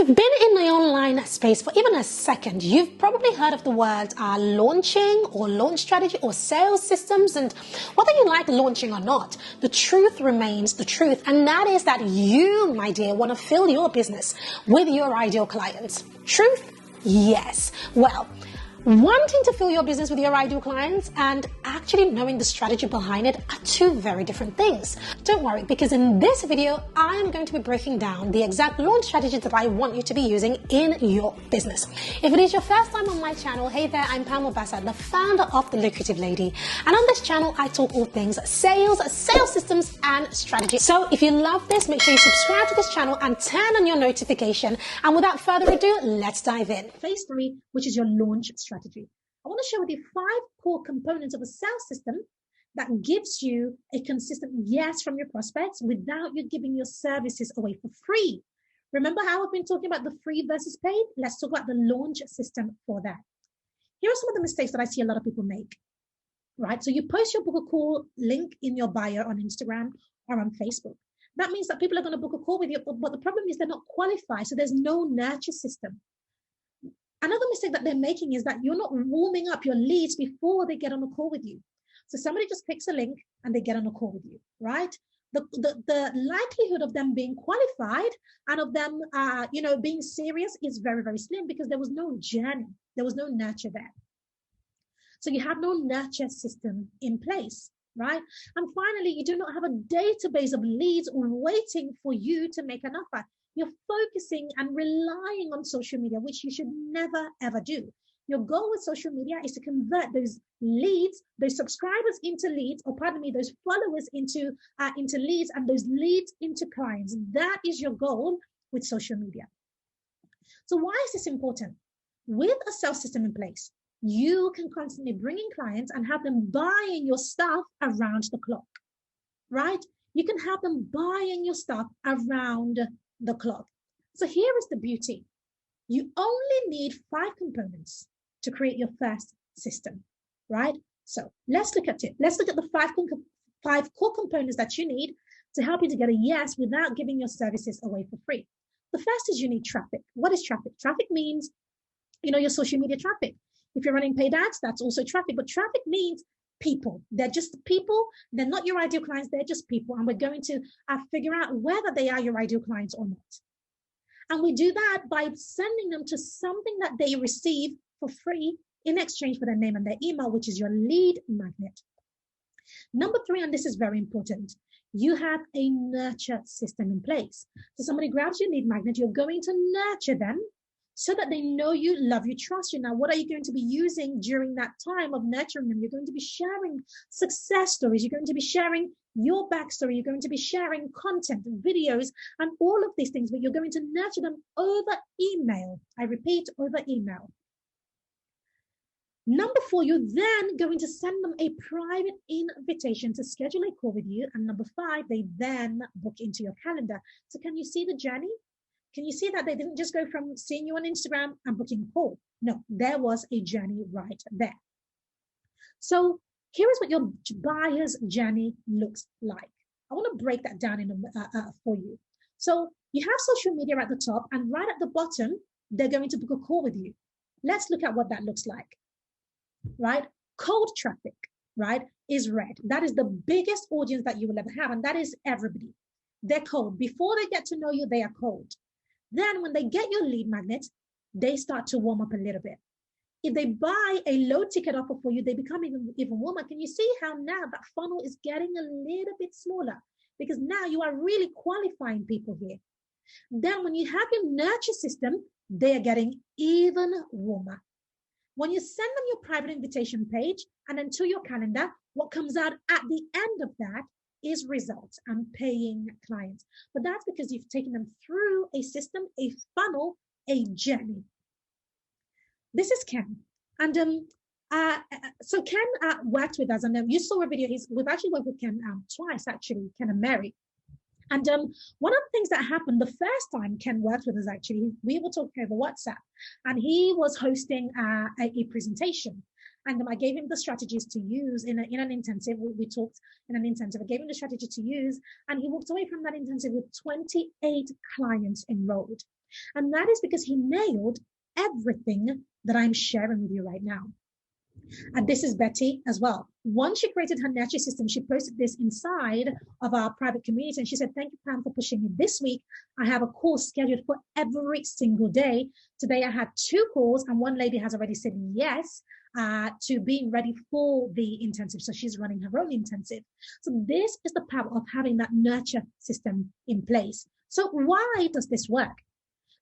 you've been in the online space for even a second, you've probably heard of the words launching or launch strategy or sales systems. And whether you like launching or not, the truth remains the truth. And that is that you, my dear, want to fill your business with your ideal clients. Truth? Yes. Well, wanting to fill your business with your ideal clients and actually knowing the strategy behind it are two very different things. Don't worry, because in this video, I am going to be breaking down the exact launch strategy that I want you to be using in your business. If it is your first time on my channel, hey there, I'm Pam Obasa, the founder of The Lucrative Lady. And on this channel, I talk all things sales systems, and strategy. So if you love this, make sure you subscribe to this channel and turn on your notification. And without further ado, let's dive in. Phase 3, which is your launch strategy. I want to share with you 5 core components of a sales system that gives you a consistent yes from your prospects without you giving your services away for free. Remember how I've been talking about the free versus paid? Let's talk about the launch system for that. Here are some of the mistakes that I see a lot of people make, right? So you post your book a call link in your bio on Instagram or on Facebook. That means that people are going to book a call with you, but the problem is they're not qualified. So there's no nurture system. Another mistake that they're making is that you're not warming up your leads before they get on a call with you. So somebody just clicks a link and they get on a call with you, right? The likelihood of them being qualified and of them, being serious is very, very slim because there was no journey. There was no nurture there. So you have no nurture system in place, right? And finally, you do not have a database of leads waiting for you to make an offer. You're focusing and relying on social media, which you should never, ever do. Your goal with social media is to convert those leads, those subscribers into leads, those followers into leads, and those leads into clients. That is your goal with social media. So why is this important? With a sales system in place, you can constantly bring in clients and have them buying your stuff around the clock, right? You can have them buying your stuff around the clock. So here is the beauty. You only need 5 components to create your first system, right? So let's look at it. Let's look at the 5 core components that you need to help you to get a yes without giving your services away for free. The first is you need traffic. What is traffic? Traffic means, your social media traffic. If you're running paid ads, that's also traffic, but traffic means people. They're just people. They're not your ideal clients. They're just people. And we're going to figure out whether they are your ideal clients or not. And we do that by sending them to something that they receive for free in exchange for their name and their email, which is your lead magnet. Number 3, and this is very important, you have a nurture system in place. So somebody grabs your lead magnet, you're going to nurture them so that they know you, love you, trust you. Now, what are you going to be using during that time of nurturing them? You're going to be sharing success stories. You're going to be sharing your backstory. You're going to be sharing content and videos and all of these things, but you're going to nurture them over email. I repeat, over email. Number 4, you're then going to send them a private invitation to schedule a call with you. And number 5, they then book into your calendar. So can you see the journey? Can you see that they didn't just go from seeing you on Instagram and booking a call? No, there was a journey right there. So here is what your buyer's journey looks like. I want to break that down for you. So you have social media at the top, and right at the bottom, they're going to book a call with you. Let's look at what that looks like, right? Cold traffic, right, is red. That is the biggest audience that you will ever have, and that is everybody. They're cold. Before they get to know you, they are cold. Then when they get your lead magnet, they start to warm up a little bit. If they buy a low ticket offer for you, they become even warmer. Can you see how now that funnel is getting a little bit smaller? Because now you are really qualifying people here. Then when you have your nurture system, they are getting even warmer. When you send them your private invitation page and then to your calendar, what comes out at the end of that is results and paying clients. But that's because you've taken them through a system, a funnel, a journey. This is Ken. And so Ken worked with us, and you saw a video. We've actually worked with Ken twice, actually, Ken and Mary. And one of the things that happened the first time Ken worked with us, actually, we were talking over WhatsApp, and he was hosting a presentation. And I gave him the strategies to use in an intensive. We talked in an intensive. I gave him the strategy to use, and he walked away from that intensive with 28 clients enrolled. And that is because he nailed everything that I'm sharing with you right now. And this is Betty as well. Once she created her nurture system, she posted this inside of our private community. And she said, thank you, Pam, for pushing me this week. I have a call scheduled for every single day. Today, I had 2 calls and one lady has already said yes to being ready for the intensive. So she's running her own intensive. So this is the power of having that nurture system in place. So why does this work?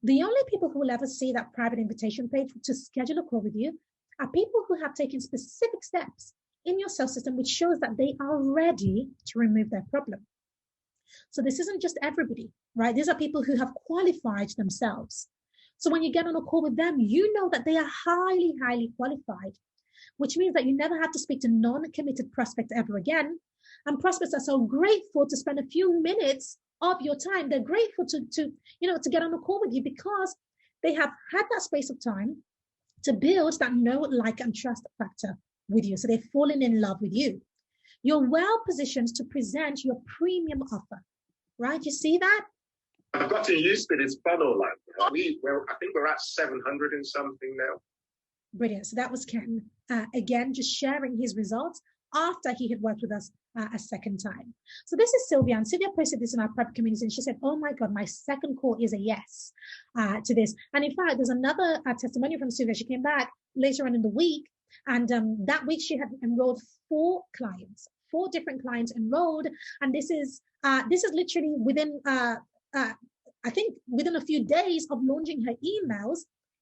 The only people who will ever see that private invitation page to schedule a call with you are people who have taken specific steps in your sales system, which shows that they are ready to remove their problem. So this isn't just everybody, right? These are people who have qualified themselves. So when you get on a call with them, you know that they are highly, highly qualified, which means that you never have to speak to non-committed prospects ever again. And prospects are so grateful to spend a few minutes of your time. They're grateful to get on a call with you because they have had that space of time to build that know, like, and trust factor with you. So they've fallen in love with you. You're well positioned to present your premium offer, right? You see that? I've got to use for this funnel. I think we're at 700 and something now. Brilliant. So that was Ken, again, just sharing his results after he had worked with us a second time. So this is Sylvia, and Sylvia posted this in our prep community, and she said, oh my God, my second call is a yes to this. And in fact, there's another testimonial from Sylvia. She came back later on in the week, and that week she had enrolled 4 clients, 4 different clients enrolled. And this is literally within, I think within a few days of launching her emails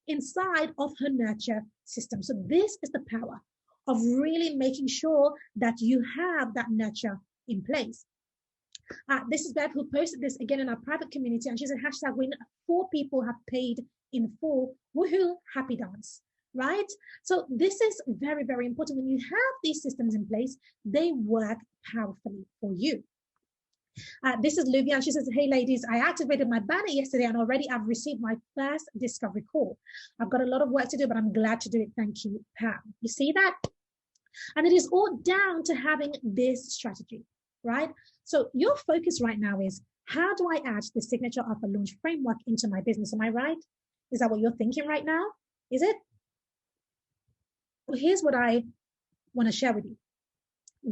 inside of her nurture system. So this is the power of really making sure that you have that nurture in place. This is Bev, who posted this again in our private community, and she said, hashtag when 4 people have paid in full, woohoo, happy dance, right? So this is very, very important. When you have these systems in place, they work powerfully for you. This is Luvia, and she says, hey ladies, I activated my banner yesterday and already I've received my first discovery call. I've got a lot of work to do, but I'm glad to do it. Thank you, Pam. You see that? And it is all down to having this strategy, right? So your focus right now is, how do I add the signature offer launch framework into my business? Am I right? Is that what you're thinking right now? Is it? Well, here's what I want to share with you.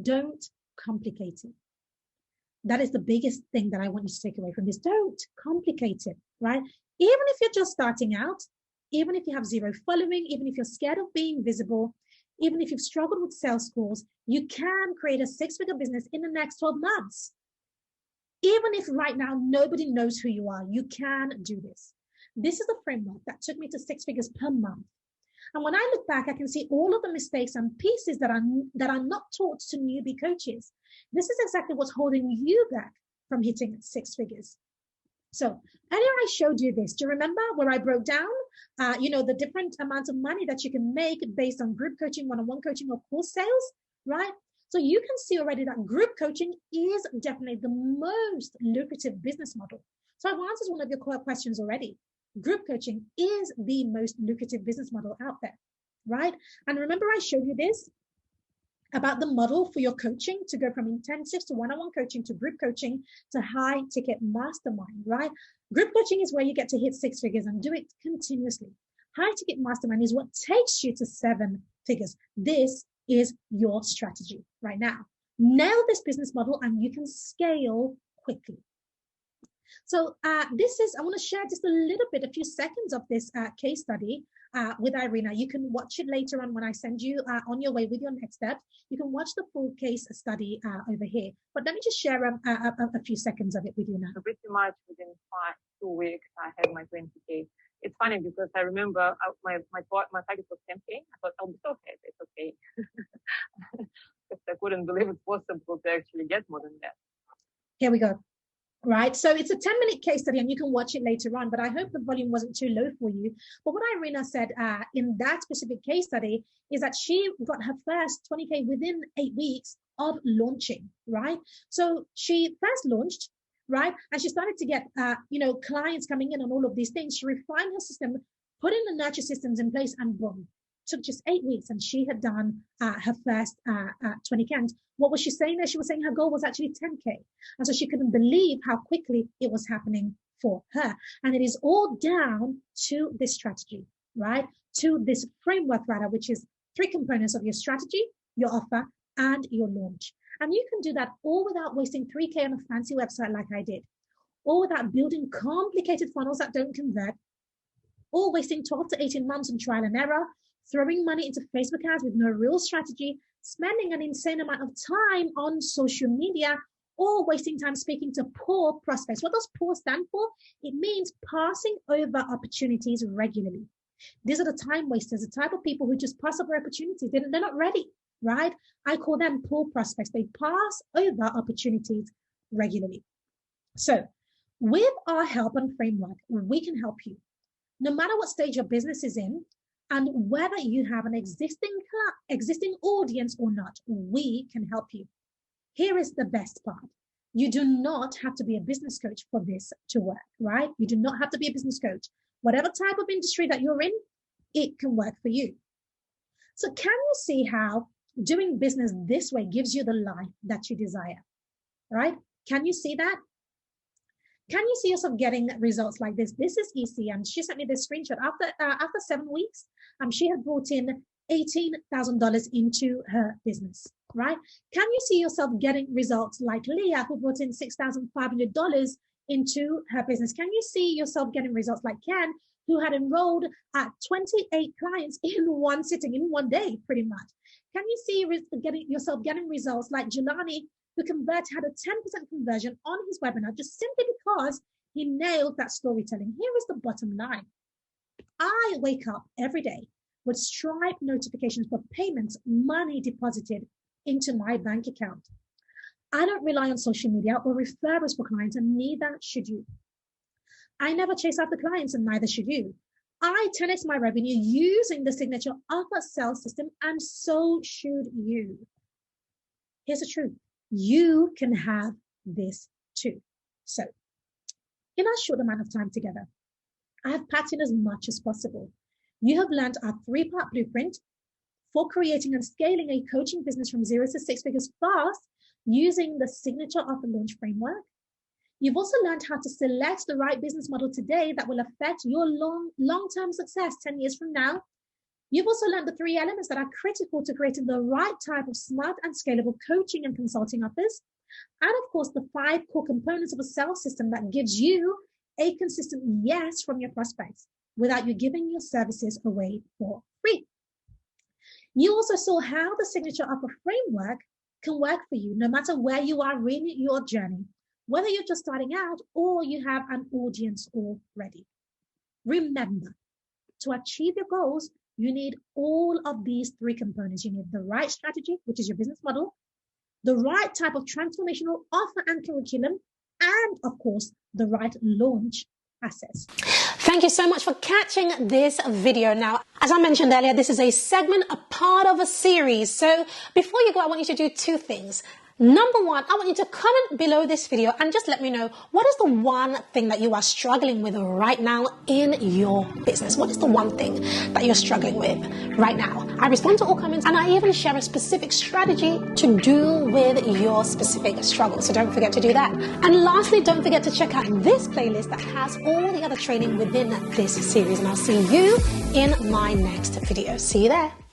Don't complicate it. That is the biggest thing that I want you to take away from this. Don't complicate it, right? Even if you're just starting out, even if you have 0 following, even if you're scared of being visible, even if you've struggled with sales calls, you can create a 6-figure business in the next 12 months. Even if right now nobody knows who you are, you can do this. This is the framework that took me to 6 figures per month. And when I look back, I can see all of the mistakes and pieces that are not taught to newbie coaches. This is exactly what's holding you back from hitting 6 figures. So earlier I showed you this. Do you remember where I broke down, the different amounts of money that you can make based on group coaching, one-on-one coaching, or course sales, right? So you can see already that group coaching is definitely the most lucrative business model. So I've answered one of your core questions already. Group coaching is the most lucrative business model out there, right? And remember I showed you this about the model for your coaching to go from intensives to one-on-one coaching to group coaching to high ticket mastermind, right? Group coaching is where you get to hit 6 figures and do it continuously. High ticket mastermind is what takes you to 7 figures. This is your strategy right now. Nail this business model and you can scale quickly. So I want to share just a few seconds of this case study with Irina. You can watch it later on when I send you on your way with your next step. You can watch the full case study over here. But let me just share a few seconds of it with you now. Pretty much within 2 weeks, I had my 20K. It's funny because I remember my target was 10K. I thought I'll be so happy. It's okay. Because I couldn't believe it's possible to actually get more than that. Here we go. Right, so it's a 10-minute case study and you can watch it later on, but I hope the volume wasn't too low for you. But what Irina said in that specific case study is that she got her first 20K within 8 weeks of launching, right? So she first launched, right? And she started to get, clients coming in on all of these things. She refined her system, put in the nurture systems in place, and boom. Took just 8 weeks and she had done her first 20K. And what was she saying there? She was saying her goal was actually 10K. And so she couldn't believe how quickly it was happening for her. And it is all down to this strategy, right? To this framework rather, which is 3 components of your strategy, your offer, and your launch. And you can do that all without wasting 3K on a fancy website like I did, or without building complicated funnels that don't convert, or wasting 12 to 18 months on trial and error, throwing money into Facebook ads with no real strategy, spending an insane amount of time on social media, or wasting time speaking to poor prospects. What does poor stand for? It means passing over opportunities regularly. These are the time wasters, the type of people who just pass over opportunities. They're not ready, right? I call them poor prospects. They pass over opportunities regularly. So with our help and framework, we can help you. No matter what stage your business is in, and whether you have an existing audience or not, we can help you. Here is the best part. You do not have to be a business coach for this to work, right? You do not have to be a business coach. Whatever type of industry that you're in, it can work for you. So can you see how doing business this way gives you the life that you desire, right? Can you see that? Can you see yourself getting results like this? This is easy. And she sent me this screenshot. After 7 weeks, she had brought in $18,000 into her business, right? Can you see yourself getting results like Leah, who brought in $6,500 into her business? Can you see yourself getting results like Ken, who had enrolled at 28 clients in one sitting, in one day, pretty much? Can you see yourself getting results like Jelani, who had a 10% conversion on his webinar just simply because he nailed that storytelling? Here is the bottom line. I wake up every day with Stripe notifications for payments, money deposited into my bank account. I don't rely on social media or referrals for clients, and neither should you. I never chase after clients, and neither should you. I 10x my revenue using the signature offer sales system, and so should you. Here's the truth. You can have this too. So, in our short amount of time together, I have packed in as much as possible. You have learned our 3-part blueprint for creating and scaling a coaching business from 0 to 6 figures fast using the signature offer launch framework. You've also learned how to select the right business model today that will affect your long-term success 10 years from now. You've also learned the 3 elements that are critical to creating the right type of smart and scalable coaching and consulting offers. And of course, the 5 core components of a sales system that gives you a consistent yes from your prospects without you giving your services away for free. You also saw how the signature offer framework can work for you no matter where you are in your journey, whether you're just starting out or you have an audience already. Remember, to achieve your goals, you need all of these 3 components. You need the right strategy, which is your business model, the right type of transformational offer and curriculum, and of course, the right launch assets. Thank you so much for catching this video. Now, as I mentioned earlier, this is a segment, a part of a series. So before you go, I want you to do 2 things. Number 1, I want you to comment below this video and just let me know, what is the one thing that you are struggling with right now in your business? What is the one thing that you're struggling with right now? I respond to all comments, and I even share a specific strategy to do with your specific struggle. So don't forget to do that. And lastly, don't forget to check out this playlist that has all the other training within this series. And I'll see you in my next video. See you there.